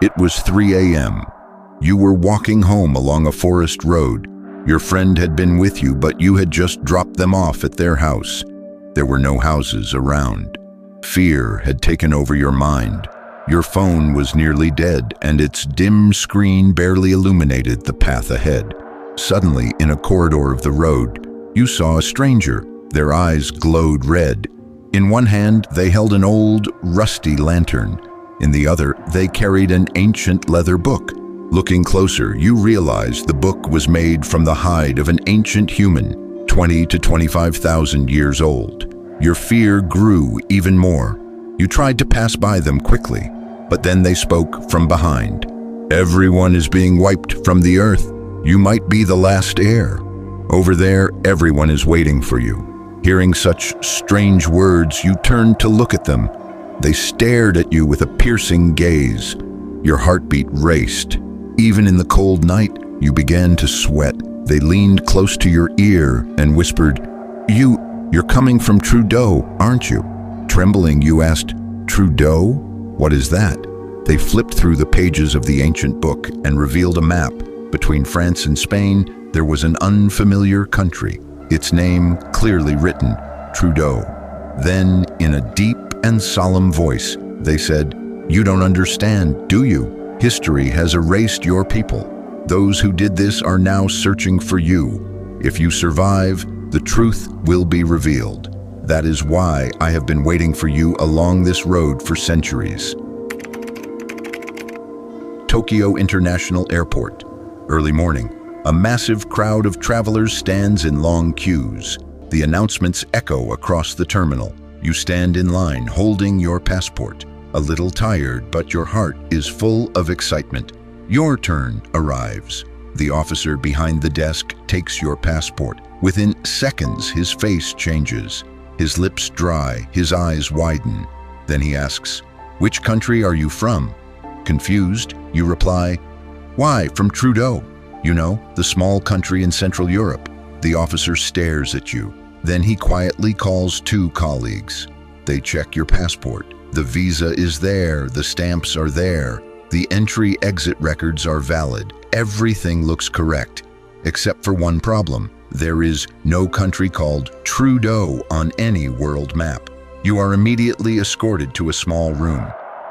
It was 3 a.m. You were walking home along a forest road. Your friend had been with you, but you had just dropped them off at their house. There were no houses around. Fear had taken over your mind. Your phone was nearly dead, and its dim screen barely illuminated the path ahead. Suddenly, in a corridor of the road, you saw a stranger. Their eyes glowed red. In one hand, they held an old, rusty lantern. In the other, they carried an ancient leather book. Looking closer, you realized the book was made from the hide of an ancient human, 20 to 25,000 years old. Your fear grew even more. You tried to pass by them quickly, but then they spoke from behind. Everyone is being wiped from the earth. You might be the last heir. Over there, everyone is waiting for you. Hearing such strange words, you turned to look at them. They stared at you with a piercing gaze. Your heartbeat raced. Even in the cold night, you began to sweat. They leaned close to your ear and whispered, You're coming from Trudeau, aren't you?" Trembling, you asked, "Trudeau? What is that?" They flipped through the pages of the ancient book and revealed a map. Between France and Spain, there was an unfamiliar country, its name clearly written, Trudeau. Then, in a deep and solemn voice, they said, "You don't understand, do you? History has erased your people. Those who did this are now searching for you. If you survive, the truth will be revealed. That is why I have been waiting for you along this road for centuries." Tokyo International Airport. Early morning. A massive crowd of travelers stands in long queues. The announcements echo across the terminal. You stand in line, holding your passport. A little tired, but your heart is full of excitement. Your turn arrives. The officer behind the desk takes your passport. Within seconds, his face changes. His lips dry, his eyes widen. Then he asks, "Which country are you from?" Confused, you reply, "Why, from Trudeau. You know, the small country in Central Europe." The officer stares at you. Then he quietly calls two colleagues. They check your passport. The visa is there, the stamps are there. The entry-exit records are valid. Everything looks correct, except for one problem. There is no country called Trudeau on any world map. You are immediately escorted to a small room.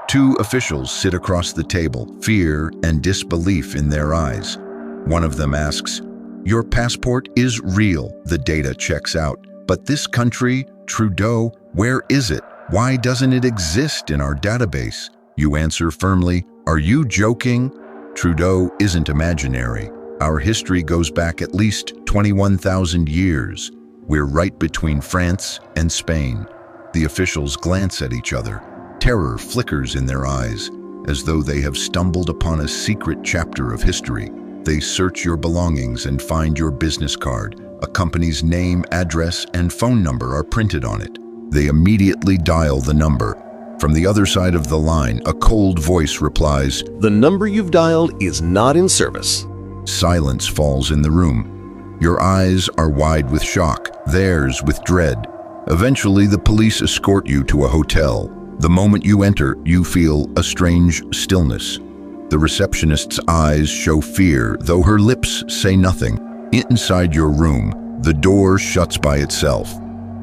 Two officials sit across the table, fear and disbelief in their eyes. One of them asks, "Your passport is real, the data checks out. But this country, Trudeau, where is it? Why doesn't it exist in our database?" You answer firmly, "Are you joking? Trudeau isn't imaginary. Our history goes back at least 21,000 years. We're right between France and Spain." The officials glance at each other. Terror flickers in their eyes, as though they have stumbled upon a secret chapter of history. They search your belongings and find your business card. A company's name, address, and phone number are printed on it. They immediately dial the number. From the other side of the line, a cold voice replies, "The number you've dialed is not in service." Silence falls in the room. Your eyes are wide with shock, theirs with dread. Eventually, the police escort you to a hotel. The moment you enter, you feel a strange stillness. The receptionist's eyes show fear, though her lips say nothing. Inside your room, the door shuts by itself.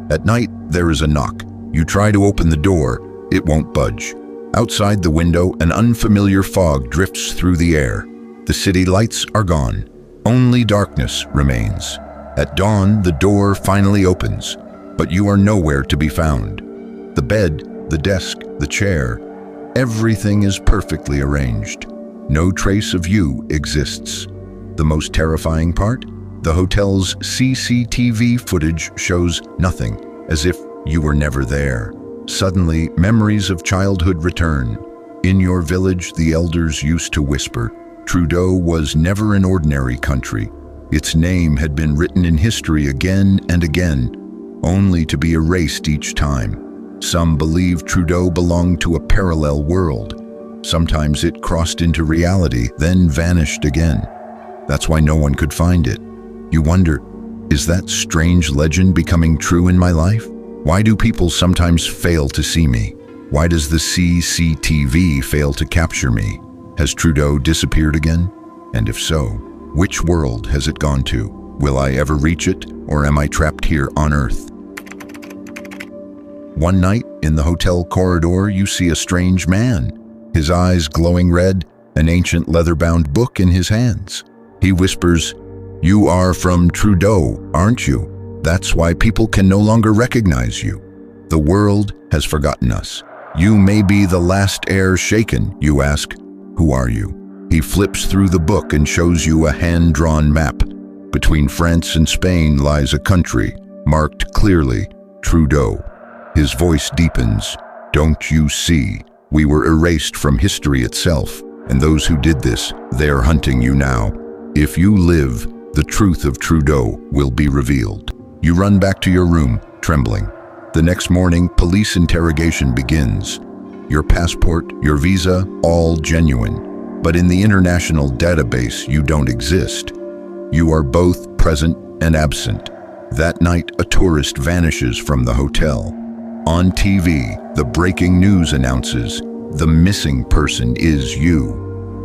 At night, there is a knock. You try to open the door, it won't budge. Outside the window, an unfamiliar fog drifts through the air. The city lights are gone. Only darkness remains. At dawn, the door finally opens, but you are nowhere to be found. The bed, the desk, the chair, everything is perfectly arranged. No trace of you exists. The most terrifying part? The hotel's CCTV footage shows nothing, as if you were never there. Suddenly, memories of childhood return. In your village, the elders used to whisper, Trudeau was never an ordinary country. Its name had been written in history again and again, only to be erased each time. Some believed Trudeau belonged to a parallel world. Sometimes it crossed into reality, then vanished again. That's why no one could find it. You wonder, is that strange legend becoming true in my life? Why do people sometimes fail to see me? Why does the CCTV fail to capture me? Has Trudeau disappeared again? And if so, which world has it gone to? Will I ever reach it, or am I trapped here on Earth? One night, in the hotel corridor, you see a strange man. His eyes glowing red, an ancient leather-bound book in his hands. He whispers, "You are from Trudeau, aren't you? That's why people can no longer recognize you. The world has forgotten us. You may be the last heir shaken." You ask, "Who are you?" He flips through the book and shows you a hand-drawn map. Between France and Spain lies a country, marked clearly, Trudeau. His voice deepens. "Don't you see? We were erased from history itself, and those who did this, they're hunting you now. If you live, the truth of Trudeau will be revealed." You run back to your room, trembling. The next morning, police interrogation begins. Your passport, your visa, all genuine. But in the international database, you don't exist. You are both present and absent. That night, a tourist vanishes from the hotel. On TV, the breaking news announces, "The missing person is you."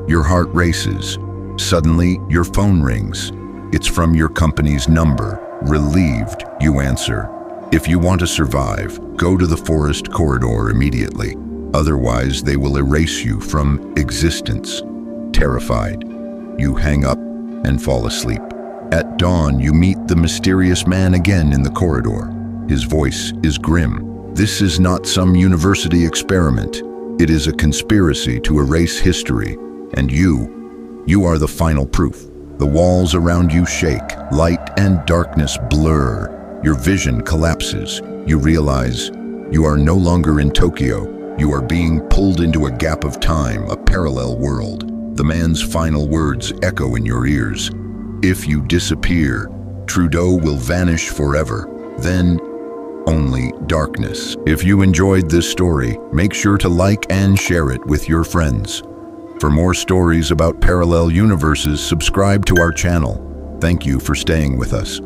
Your heart races. Suddenly, your phone rings. It's from your company's number. Relieved, you answer. If you want to survive, go to the forest corridor immediately. Otherwise, they will erase you from existence. Terrified, you hang up and fall asleep. At dawn, you meet the mysterious man again in the corridor. His voice is grim. This is not some university experiment. It is a conspiracy to erase history. And you are the final proof. The walls around you shake. Light and darkness blur. Your vision collapses. You realize you are no longer in Tokyo. You are being pulled into a gap of time, a parallel world. The man's final words echo in your ears. If you disappear, Trudeau will vanish forever. Then, only darkness. If you enjoyed this story, make sure to like and share it with your friends. For more stories about parallel universes, subscribe to our channel. Thank you for staying with us.